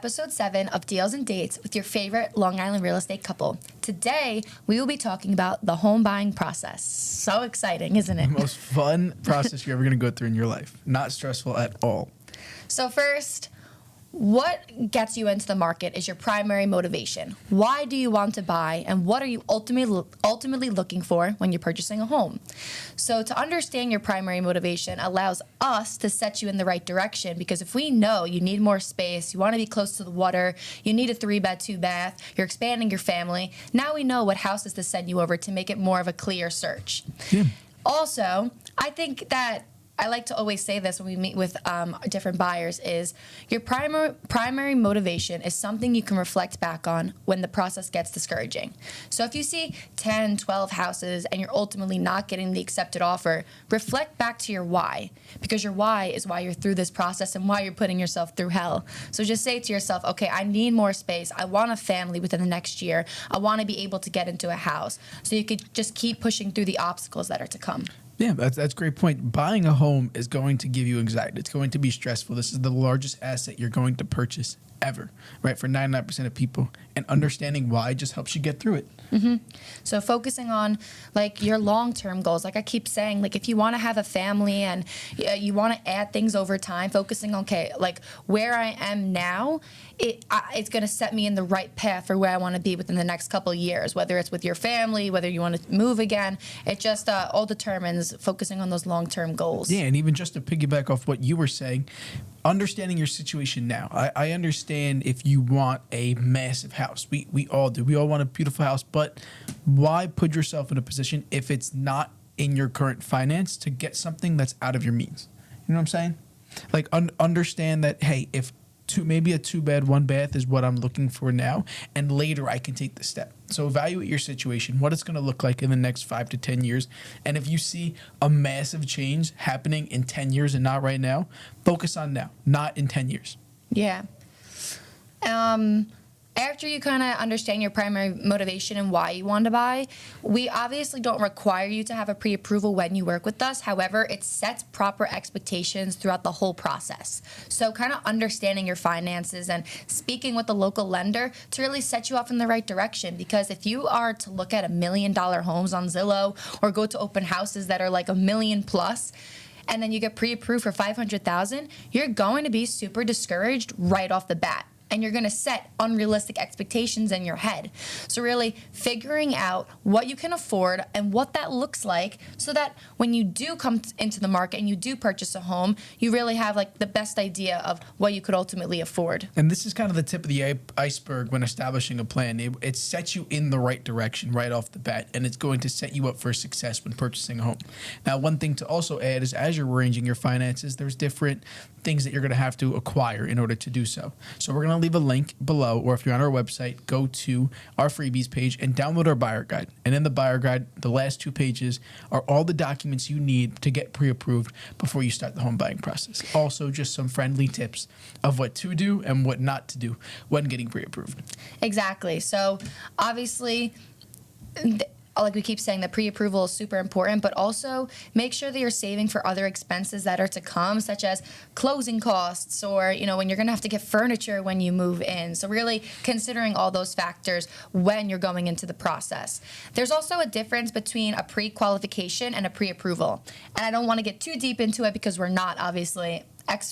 episode 7 of Deals and Dates with your favorite Long Island real estate couple. Today, we will be talking about the home buying process. So exciting, isn't it? The most fun process you're ever going to go through in your life. Not stressful at all. So first, what gets you into the market is your primary motivation. Why do you want to buy, and what are you ultimately looking for when you're purchasing a home? So to understand your primary motivation allows us to set you in the right direction, because if we know you need more space, you want to be close to the water, you need a 3-bed, 2-bath, you're expanding your family, now we know what houses to send you over to make it more of a clear search. Yeah. Also, I think that I like to always say this when we meet with different buyers is your primary motivation is something you can reflect back on when the process gets discouraging. So if you see 10, 12 houses and you're ultimately not getting the accepted offer, reflect back to your why, because your why is why you're through this process and why you're putting yourself through hell. So just say to yourself, okay, I need more space. I want a family within the next year. I want to be able to get into a house. So you could just keep pushing through the obstacles that are to come. Yeah, that's a great point. Buying a home is going to give you anxiety. It's going to be stressful. This is the largest asset you're going to purchase ever, right, for 99% of people. And understanding why just helps you get through it. Mm-hmm. So focusing on, like, your long-term goals. Like I keep saying, like, if you want to have a family and you want to add things over time, focusing on, okay, like, where I am now, it's going to set me in the right path for where I want to be within the next couple of years, whether it's with your family, whether you want to move again. It just all determines focusing on those long-term goals. Yeah, and even just to piggyback off what you were saying, understanding your situation now. I understand if you want a massive house. We all do. We all want a beautiful house, but why put yourself in a position if it's not in your current finance to get something that's out of your means? You know what I'm saying? Like, understand that, hey, if maybe a 2-bed, 1-bath is what I'm looking for now, and later I can take the step. So evaluate your situation, what it's going to look like in the next 5 to 10 years. And if you see a massive change happening in 10 years and not right now, focus on now, not in 10 years. Yeah. After you kind of understand your primary motivation and why you want to buy, we obviously don't require you to have a pre-approval when you work with us. However, it sets proper expectations throughout the whole process. So kind of understanding your finances and speaking with the local lender to really set you off in the right direction. Because if you are to look at $1 million homes on Zillow or go to open houses that are like $1 million plus, and then you get pre-approved for $500,000, you're going to be super discouraged right off the bat. And you're going to set unrealistic expectations in your head. So really figuring out what you can afford and what that looks like, so that when you do come into the market and you do purchase a home, you really have like the best idea of what you could ultimately afford. And this is kind of the tip of the iceberg when establishing a plan. It sets you in the right direction right off the bat, and it's going to set you up for success when purchasing a home. Now, one thing to also add is, as you're arranging your finances, there's different things that you're going to have to acquire in order to do so. So we're going to leave a link below, or if you're on our website, go to our freebies page and download our buyer guide. And in the buyer guide, the last 2 pages are all the documents you need to get pre-approved before you start the home buying process. Also, just some friendly tips of what to do and what not to do when getting pre-approved. Exactly. So obviously, like we keep saying, the pre-approval is super important, but also make sure that you're saving for other expenses that are to come, such as closing costs, or, you know, when you're going to have to get furniture when you move in. So really considering all those factors when you're going into the process. There's also a difference between a pre-qualification and a pre-approval. And I don't want to get too deep into it because we're not obviously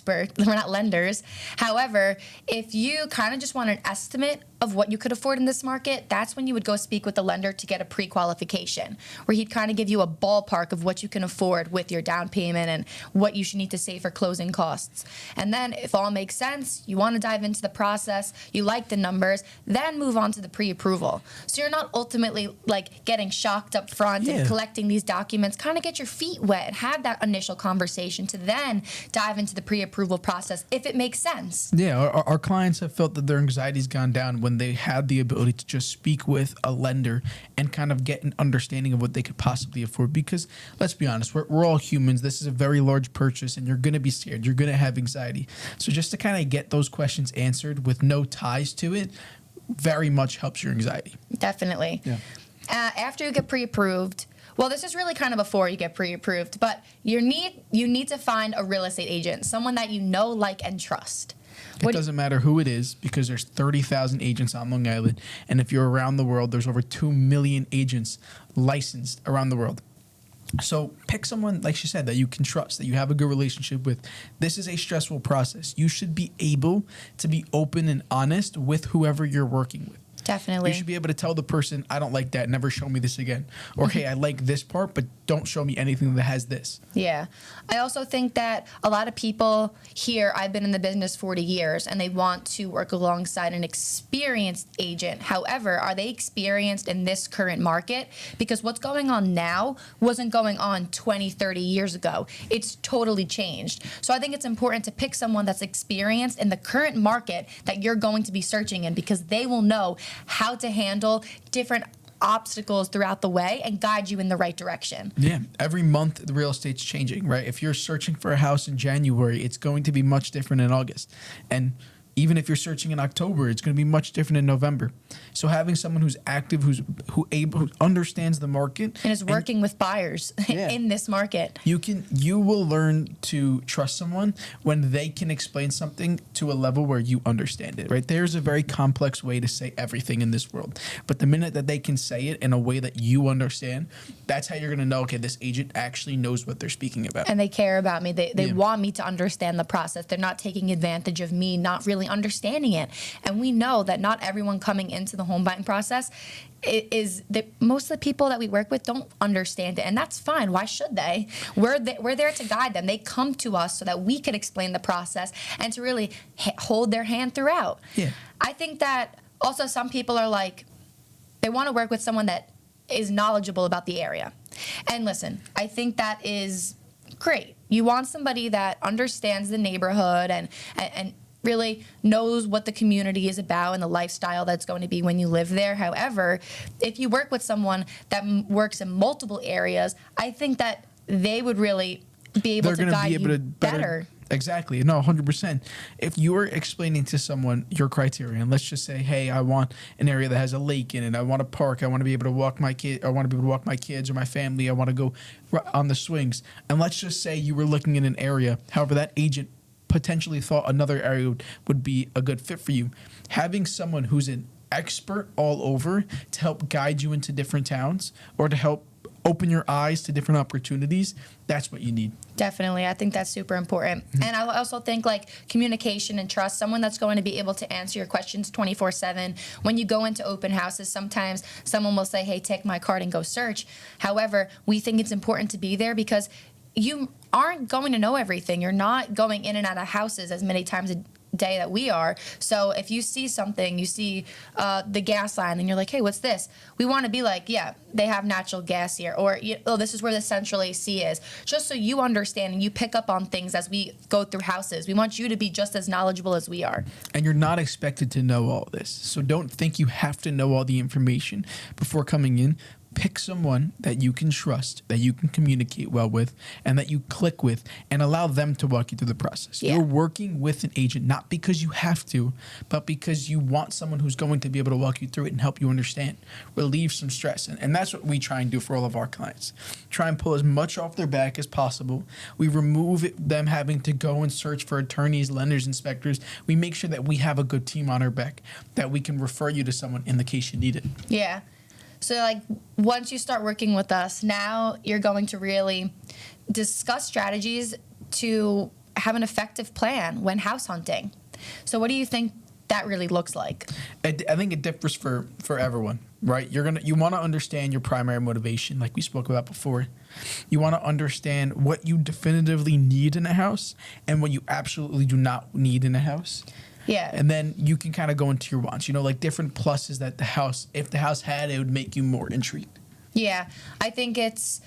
we're not lenders. However, if you kind of just want an estimate of what you could afford in this market, that's when you would go speak with the lender to get a pre-qualification, where he'd kind of give you a ballpark of what you can afford with your down payment and what you should need to save for closing costs. And then if all makes sense, you want to dive into the process, you like the numbers, then move on to the pre-approval. So you're not ultimately like getting shocked up front and collecting these documents. Kind of get your feet wet and have that initial conversation to then dive into the pre-approval process if it makes sense. Yeah, our clients have felt that their anxiety's gone down when they had the ability to just speak with a lender and kind of get an understanding of what they could possibly afford. Because let's be honest, we're all humans. This is a very large purchase, and you're going to be scared. You're going to have anxiety. So just to kind of get those questions answered with no ties to it very much helps your anxiety. Definitely. Yeah. After you get pre-approved, well, this is really kind of before you get pre-approved, but you need to find a real estate agent, someone that you know, like, and trust. It doesn't matter who it is because there's 30,000 agents on Long Island. And if you're around the world, there's over 2 million agents licensed around the world. So pick someone, like she said, that you can trust, that you have a good relationship with. This is a stressful process. You should be able to be open and honest with whoever you're working with. Definitely. You should be able to tell the person, I don't like that, never show me this again. Or, hey, I like this part, but don't show me anything that has this. Yeah. I also think that a lot of people here, I've been in the business 40 years, and they want to work alongside an experienced agent. However, are they experienced in this current market? Because what's going on now wasn't going on 20, 30 years ago. It's totally changed. So I think it's important to pick someone that's experienced in the current market that you're going to be searching in, because they will know how to handle different obstacles throughout the way and guide you in the right direction. Yeah. Every month, the real estate's changing, right? If you're searching for a house in January, it's going to be much different in August. And even if you're searching in October, it's going to be much different in November. So having someone who's active, who understands the market and is working with buyers in this market. You will learn to trust someone when they can explain something to a level where you understand it, right? There's a very complex way to say everything in this world. But the minute that they can say it in a way that you understand, that's how you're going to know, okay, this agent actually knows what they're speaking about. And they care about me. They want me to understand the process. They're not taking advantage of me not really understanding it. And we know that not everyone coming into the home buying process is that most of the people that we work with don't understand it, and that's fine. Why should they? We're there to guide them. They come to us so that we can explain the process and to really hold their hand throughout. Yeah. I think that also some people are like, they want to work with someone that is knowledgeable about the area. And listen, I think that is great. You want somebody that understands the neighborhood and really knows what the community is about and the lifestyle that's going to be when you live there. However, if you work with someone that works in multiple areas, I think that they would really be able to guide you better. Exactly. No, 100%. If you're explaining to someone your criteria, and let's just say, hey, I want an area that has a lake in it. I want a park. I want to be able to walk my kid. I want to be able to walk my kids or my family. I want to go on the swings. And let's just say you were looking in an area. However, that agent potentially thought another area would be a good fit for you. Having someone who's an expert all over to help guide you into different towns or to help open your eyes to different opportunities, that's what you need. Definitely. I think that's super important. Mm-hmm. And I also think like communication and trust, someone that's going to be able to answer your questions 24/7. When you go into open houses, sometimes someone will say, hey, take my card and go search. However, we think it's important to be there because you aren't going to know everything. You're not going in and out of houses as many times a day that we are. So if you see something, you see the gas line, and you're like, hey, what's this? We want to be like, yeah, they have natural gas here. Or, oh, this is where the central AC is. Just so you understand and you pick up on things as we go through houses. We want you to be just as knowledgeable as we are. And you're not expected to know all this. So don't think you have to know all the information before coming in. Pick someone that you can trust, that you can communicate well with, and that you click with, and allow them to walk you through the process. Yeah. You're working with an agent not because you have to, but because you want someone who's going to be able to walk you through it and help you understand, relieve some stress. And that's what we try and do for all of our clients. Try and pull as much off their back as possible. We remove them having to go and search for attorneys, lenders, inspectors. We make sure that we have a good team on our back, that we can refer you to someone in the case you need it. Yeah. So, like, once you start working with us, now you're going to really discuss strategies to have an effective plan when house hunting. So what do you think that really looks like? I think it differs for everyone, right? You want to understand your primary motivation, like we spoke about before. You want to understand what you definitively need in a house and what you absolutely do not need in a house. Yeah. And then you can kind of go into your wants, like different pluses that if the house had, it would make you more intrigued. Yeah. I think it's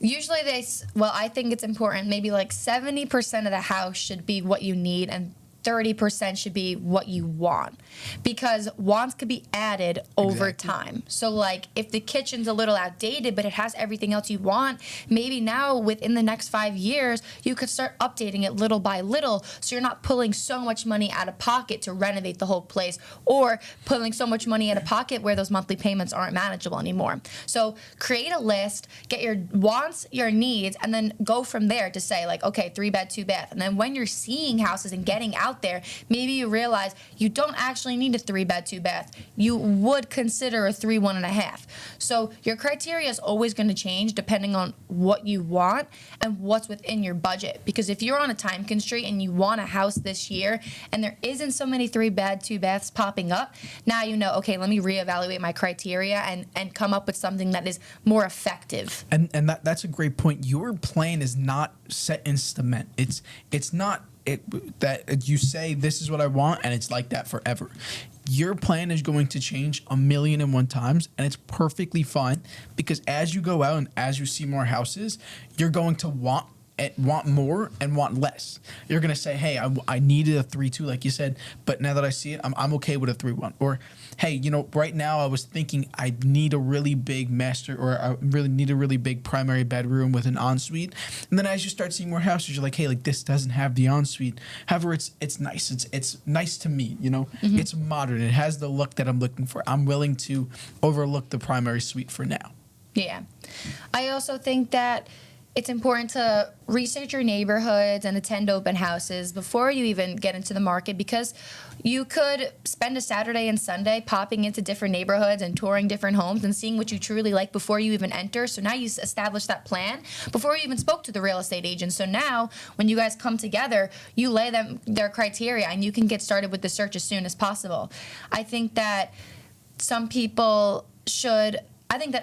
usually I think it's important. Maybe like 70% of the house should be what you need and 30% should be what you want, because wants could be added over time. So like if the kitchen's a little outdated, but it has everything else you want, maybe now within the next 5 years, you could start updating it little by little. So you're not pulling so much money out of pocket to renovate the whole place, or pulling so much money out of pocket where those monthly payments aren't manageable anymore. So create a list, get your wants, your needs, and then go from there to say like, okay, 3-bed, 2-bath. And then when you're seeing houses and getting out out there, maybe you realize you don't actually need a 3-bed, 2-bath. You would consider a 3, 1.5. So your criteria is always going to change depending on what you want and what's within your budget. Because if you're on a time constraint and you want a house this year and there isn't so many 3-bed, 2-baths popping up, now you know, okay, let me reevaluate my criteria and come up with something that is more effective. And that's a great point. Your plan is not set in cement. It's not that you say this is what I want and it's like that forever. Your plan is going to change 1,000,001 times, and it's perfectly fine, because as you go out and as you see more houses, you're going to want more and want less. You're going to say, hey, I needed a 3-2, like you said, but now that I see it, I'm okay with a 3-1. Or, hey, you know, right now I was thinking I need a really big master, or I really need a really big primary bedroom with an ensuite. And then as you start seeing more houses, you're like, hey, like this doesn't have the ensuite. However, it's nice. It's nice to me, you know. Mm-hmm. It's modern. It has the look that I'm looking for. I'm willing to overlook the primary suite for now. Yeah. I also think that it's important to research your neighborhoods and attend open houses before you even get into the market, because you could spend a Saturday and Sunday popping into different neighborhoods and touring different homes and seeing what you truly like before you even enter. So now you establish that plan before you even spoke to the real estate agent. So now when you guys come together, you lay them their criteria and you can get started with the search as soon as possible. I think that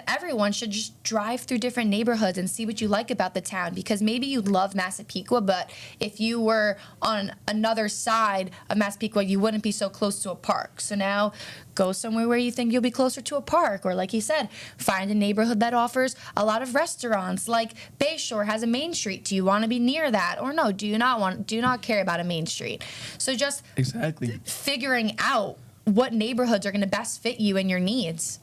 everyone should just drive through different neighborhoods and see what you like about the town, because maybe you love Massapequa, but if you were on another side of Massapequa, you wouldn't be so close to a park. So now go somewhere where you think you'll be closer to a park, or like you said, find a neighborhood that offers a lot of restaurants. Like Bayshore has a main street. Do you want to be near that, or no? Do you not care about a main street? So just exactly figuring out what neighborhoods are going to best fit you and your needs.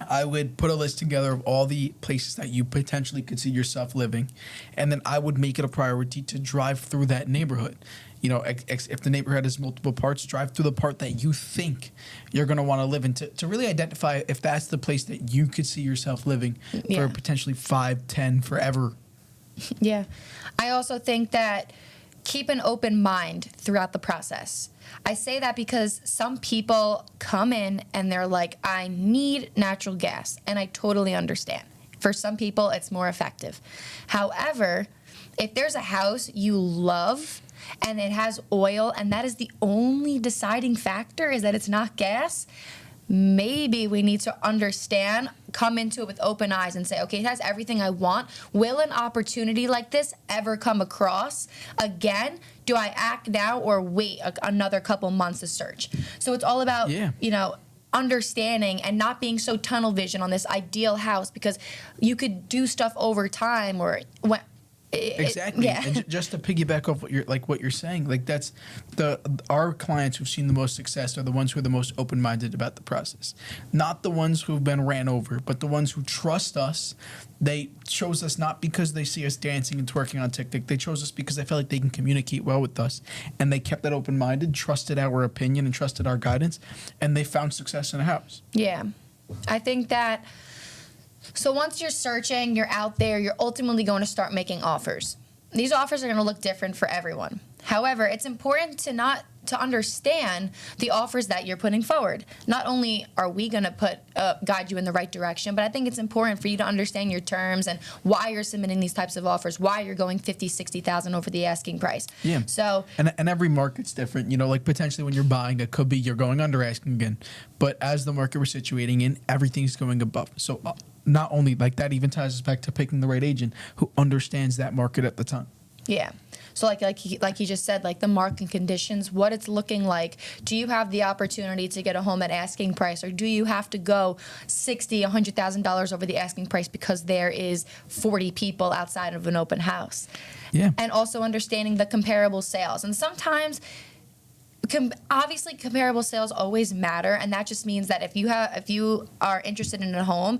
I would put a list together of all the places that you potentially could see yourself living, and then I would make it a priority to drive through that neighborhood. You know, if the neighborhood has multiple parts, drive through the part that you think you're going to want to live in to really identify if that's the place that you could see yourself living for potentially 5, 10, forever. Yeah. I also think that keep an open mind throughout the process. I say that because some people come in and they're like, I need natural gas, and I totally understand. For some people, it's more effective. However, if there's a house you love and it has oil, and that is the only deciding factor is that it's not gas, maybe we need to understand, come into it with open eyes and say, okay, it has everything I want. Will an opportunity like this ever come across again? Do I act now or wait another couple months to search? So it's all about, understanding and not being so tunnel vision on this ideal house, because you could do stuff over time or when. Exactly. And just to piggyback off what you're saying, like that's our clients who've seen the most success are the ones who are the most open-minded about the process. Not the ones who've been ran over, but the ones who trust us. They chose us not because they see us dancing and twerking on TikTok. They chose us because they felt like they can communicate well with us, and they kept that open-minded, trusted our opinion and trusted our guidance, and they found success in a house. Yeah. I think that so once you're searching, you're out there, you're ultimately going to start making offers. These offers are going to look different for everyone. However, it's important to understand the offers that you're putting forward. Not only are we going to guide you in the right direction, but I think it's important for you to understand your terms and why you're submitting these types of offers, why you're going 50, 60,000 over the asking price. Yeah. So and every market's different. You know, like potentially when you're buying, it could be you're going under asking again. But as the market we're situating in, everything's going above. So not only like that, even ties us back to picking the right agent who understands that market at the time. Yeah. So like he just said, like the market conditions, what it's looking like. Do you have the opportunity to get a home at asking price, or do you have to go $60,000, $100,000 over the asking price because there is 40 people outside of an open house? Yeah. And also understanding the comparable sales. And sometimes obviously comparable sales always matter, and that just means that if you are interested in a home,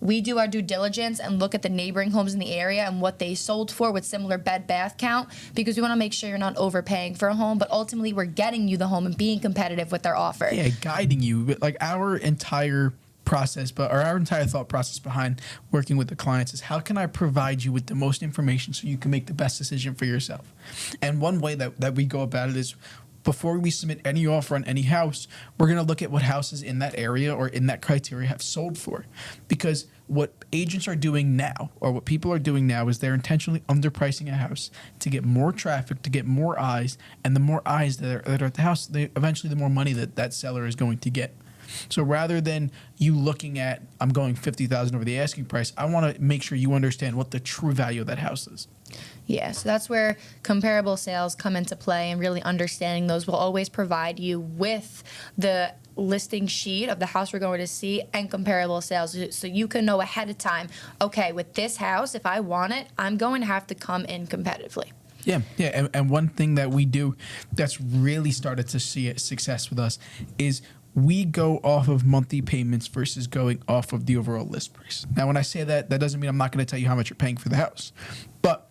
we do our due diligence and look at the neighboring homes in the area and what they sold for with similar bed bath count, because we want to make sure you're not overpaying for a home, but ultimately we're getting you the home and being competitive with our offer. Yeah, guiding you. Like our entire process, our entire thought process behind working with the clients is how can I provide you with the most information so you can make the best decision for yourself? And one way that we go about it is before we submit any offer on any house, we're going to look at what houses in that area or in that criteria have sold for. Because what agents are doing now, or what people are doing now, is they're intentionally underpricing a house to get more traffic, to get more eyes, and the more eyes that are at the house, eventually the more money that seller is going to get. So rather than you looking at, I'm going $50,000 over the asking price, I want to make sure you understand what the true value of that house is. Yeah, so that's where comparable sales come into play, and really understanding those will always provide you with the listing sheet of the house we're going to see and comparable sales, so you can know ahead of time, okay, with this house, if I want it, I'm going to have to come in competitively. Yeah. And one thing that we do that's really started to see a success with us is we go off of monthly payments versus going off of the overall list price. Now, when I say that, that doesn't mean I'm not going to tell you how much you're paying for the house. But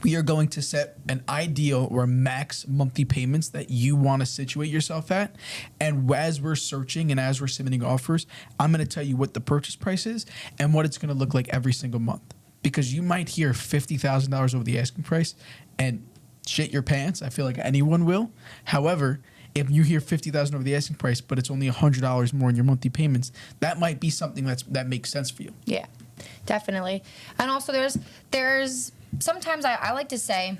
we are going to set an ideal or max monthly payments that you want to situate yourself at. And as we're searching and as we're submitting offers, I'm going to tell you what the purchase price is and what it's going to look like every single month. Because you might hear $50,000 over the asking price and shit your pants. I feel like anyone will. However, if you hear $50,000 over the asking price, but it's only $100 more in your monthly payments, that might be something that makes sense for you. Yeah, definitely. And also, there's sometimes I like to say,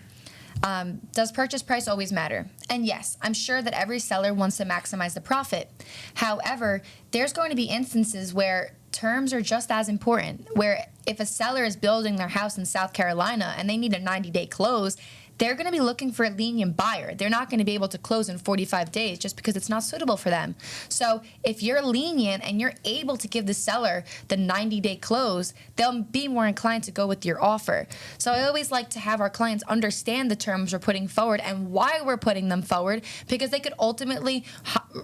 does purchase price always matter? And yes, I'm sure that every seller wants to maximize the profit. However, there's going to be instances where terms are just as important, where if a seller is building their house in South Carolina and they need a 90-day close, they're going to be looking for a lenient buyer. They're not going to be able to close in 45 days just because it's not suitable for them. So if you're lenient and you're able to give the seller the 90-day close, they'll be more inclined to go with your offer. So I always like to have our clients understand the terms we're putting forward and why we're putting them forward, because they could ultimately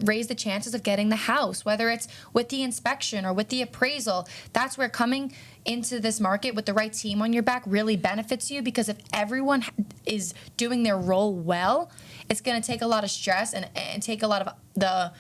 raise the chances of getting the house, whether it's with the inspection or with the appraisal. That's where coming into this market with the right team on your back really benefits you, because if everyone is doing their role well, it's going to take a lot of stress and take a lot of the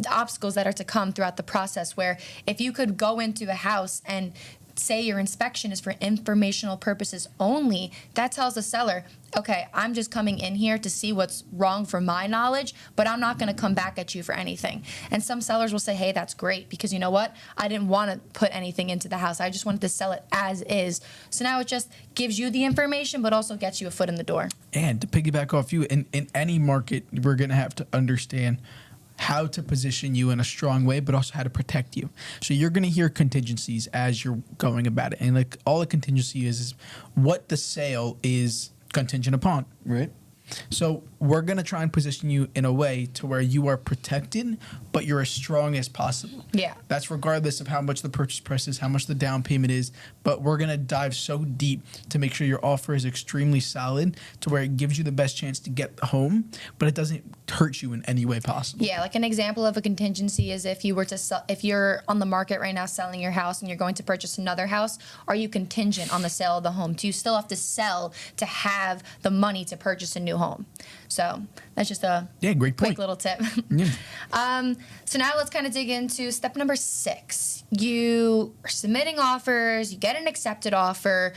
obstacles that are to come throughout the process, where if you could go into a house and say your inspection is for informational purposes only, that tells the seller, okay, I'm just coming in here to see what's wrong for my knowledge, but I'm not going to come back at you for anything. And some sellers will say, hey, that's great, because you know what? I didn't want to put anything into the house. I just wanted to sell it as is. So now it just gives you the information, but also gets you a foot in the door. And to piggyback off you, in any market, we're going to have to understand how to position you in a strong way, but also how to protect you. So you're going to hear contingencies as you're going about it. And like all a contingency is what the sale is contingent upon, right? So we're going to try and position you in a way to where you are protected, but you're as strong as possible. Yeah. That's regardless of how much the purchase price is, how much the down payment is, but we're going to dive so deep to make sure your offer is extremely solid to where it gives you the best chance to get the home, but it doesn't hurt you in any way possible. Yeah, like an example of a contingency is if you were to sell, if you're on the market right now selling your house and you're going to purchase another house, are you contingent on the sale of the home? Do you still have to sell to have the money to purchase a new home? So that's just a great point. quick little tip. Yeah. So now let's kind of dig into step number 6. You are submitting offers, you get an accepted offer.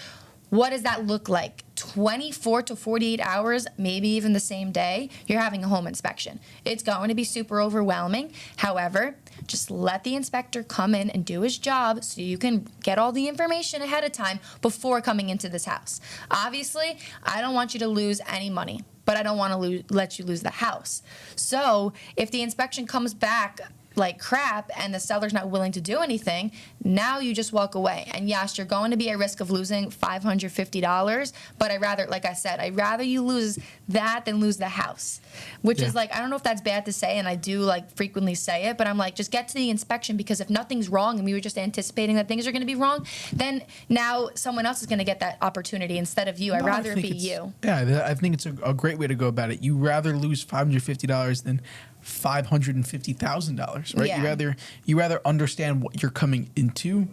What does that look like? 24 to 48 hours, maybe even the same day, you're having a home inspection. It's going to be super overwhelming. However, just let the inspector come in and do his job so you can get all the information ahead of time before coming into this house. Obviously, I don't want you to lose any money, but I don't want to let you lose the house. So if the inspection comes back like crap and the seller's not willing to do anything, now you just walk away. And yes, you're going to be at risk of losing $550, but I'd rather you lose that than lose the house, which is like, I don't know if that's bad to say, and I do like frequently say it, but I'm like, just get to the inspection, because if nothing's wrong and we were just anticipating that things are going to be wrong, then now someone else is going to get that opportunity instead of you. I'd rather it be you. Yeah, I think it's a great way to go about it. You rather lose $550 than $550,000, right? Yeah. You rather understand what you're coming into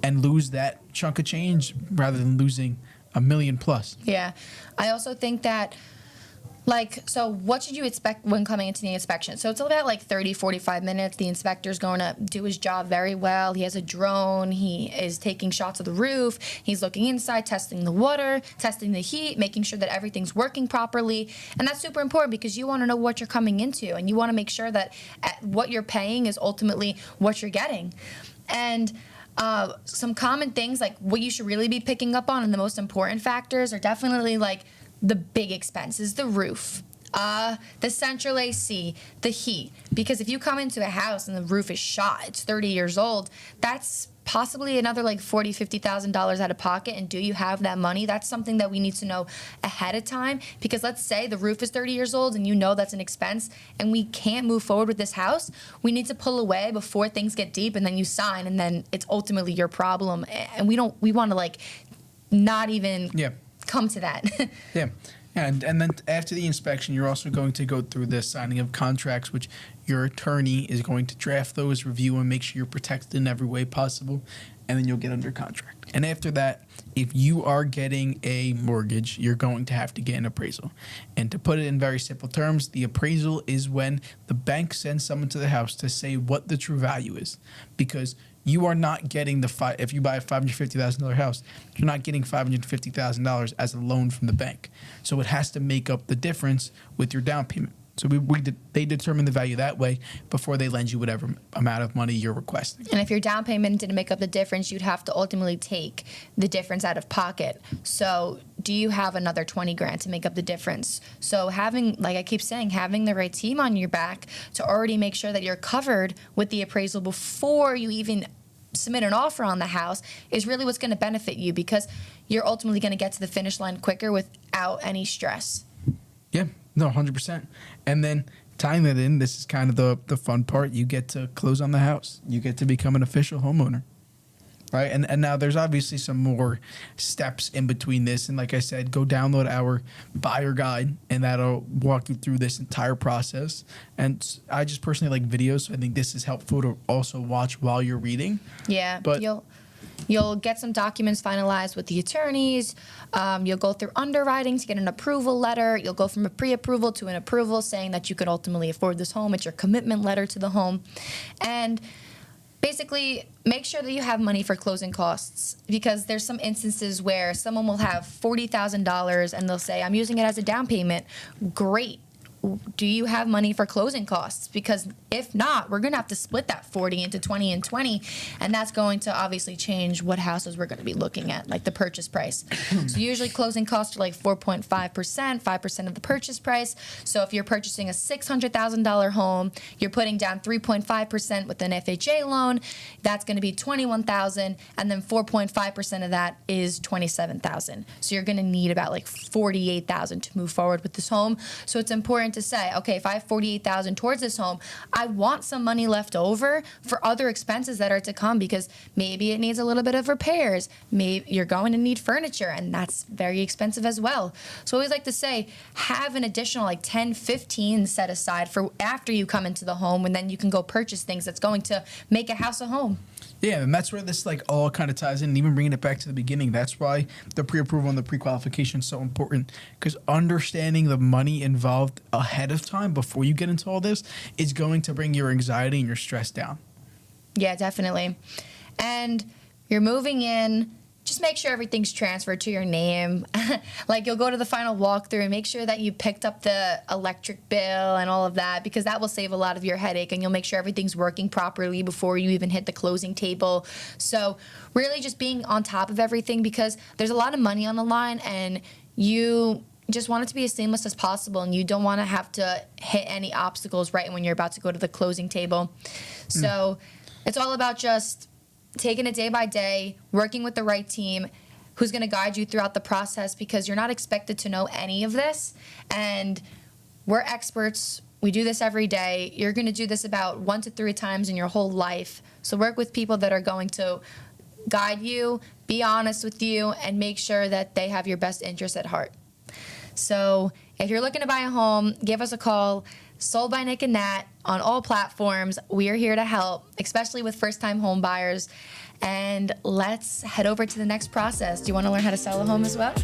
and lose that chunk of change rather than losing $1 million plus. Yeah. I also think that Like, so what should you expect when coming into the inspection? So it's about like 30, 45 minutes. The inspector's going to do his job very well. He has a drone. He is taking shots of the roof. He's looking inside, testing the water, testing the heat, making sure that everything's working properly. And that's super important because you want to know what you're coming into, and you want to make sure that what you're paying is ultimately what you're getting. And some common things, like what you should really be picking up on and the most important factors are definitely like the big expenses, the roof, the central AC, the heat. Because if you come into a house and the roof is shot, it's 30 years old, that's possibly another like $40,000, $50,000 out of pocket. And do you have that money? That's something that we need to know ahead of time. Because let's say the roof is 30 years old and you know that's an expense and we can't move forward with this house. We need to pull away before things get deep, and then you sign, and then it's ultimately your problem. And we want to like not even come to that. Yeah. And then after the inspection, you're also going to go through the signing of contracts, which your attorney is going to draft those, review, and make sure you're protected in every way possible. And then you'll get under contract. And after that, if you are getting a mortgage, you're going to have to get an appraisal. And to put it in very simple terms, the appraisal is when the bank sends someone to the house to say what the true value is. Because you are not getting if you buy a $550,000 house, you're not getting $550,000 as a loan from the bank. So it has to make up the difference with your down payment. So they determine the value that way before they lend you whatever amount of money you're requesting. And if your down payment didn't make up the difference, you'd have to ultimately take the difference out of pocket. So do you have another 20 grand to make up the difference? So having, like I keep saying, having the right team on your back to already make sure that you're covered with the appraisal before you even submit an offer on the house is really what's going to benefit you, because you're ultimately going to get to the finish line quicker without any stress. Yeah, no, 100%. And then tying that in, this is kind of the fun part. You get to close on the house. You get to become an official homeowner, right? And now there's obviously some more steps in between this. And like I said, go download our buyer guide, and that'll walk you through this entire process. And I just personally like videos, so I think this is helpful to also watch while you're reading. Yeah, but you'll get some documents finalized with the attorneys. You'll go through underwriting to get an approval letter. You'll go from a pre-approval to an approval saying that you could ultimately afford this home. It's your commitment letter to the home. And basically, make sure that you have money for closing costs, because there's some instances where someone will have $40,000 and they'll say, I'm using it as a down payment. Great. Do you have money for closing costs? Because if not, we're going to have to split that 40 into 20 and 20, and that's going to obviously change what houses we're going to be looking at, like the purchase price. So usually closing costs are like 4.5%, 5% of the purchase price. So if you're purchasing a $600,000 home, you're putting down 3.5% with an FHA loan. That's going to be $21,000, and then 4.5% of that is $27,000. So you're going to need about like $48,000 to move forward with this home. So it's important to say, okay, if I have $48,000 towards this home, I want some money left over for other expenses that are to come, because maybe it needs a little bit of repairs. Maybe you're going to need furniture, and that's very expensive as well. So I always like to say, have an additional like 10, 15 set aside for after you come into the home, and then you can go purchase things that's going to make a house a home. Yeah, and that's where this like all kind of ties in. And even bringing it back to the beginning, that's why the pre-approval and the pre-qualification is so important, because understanding the money involved ahead of time before you get into all this is going to bring your anxiety and your stress down. Yeah, definitely. And you're moving in. Just make sure everything's transferred to your name. Like, you'll go to the final walkthrough and make sure that you picked up the electric bill and all of that, because that will save a lot of your headache, and you'll make sure everything's working properly before you even hit the closing table. So really just being on top of everything, because there's a lot of money on the line, and you just want it to be as seamless as possible, and you don't want to have to hit any obstacles right when you're about to go to the closing table. So it's all about just taking it day by day, working with the right team who's going to guide you throughout the process, because you're not expected to know any of this. And we're experts. We do this every day. You're going to do this about 1 to 3 times in your whole life. So work with people that are going to guide you, be honest with you, and make sure that they have your best interests at heart. So if you're looking to buy a home, give us a call. Sold by Nick and Nat on all platforms. We are here to help, especially with first-time home buyers. And let's head over to the next process. Do you want to learn how to sell a home as well?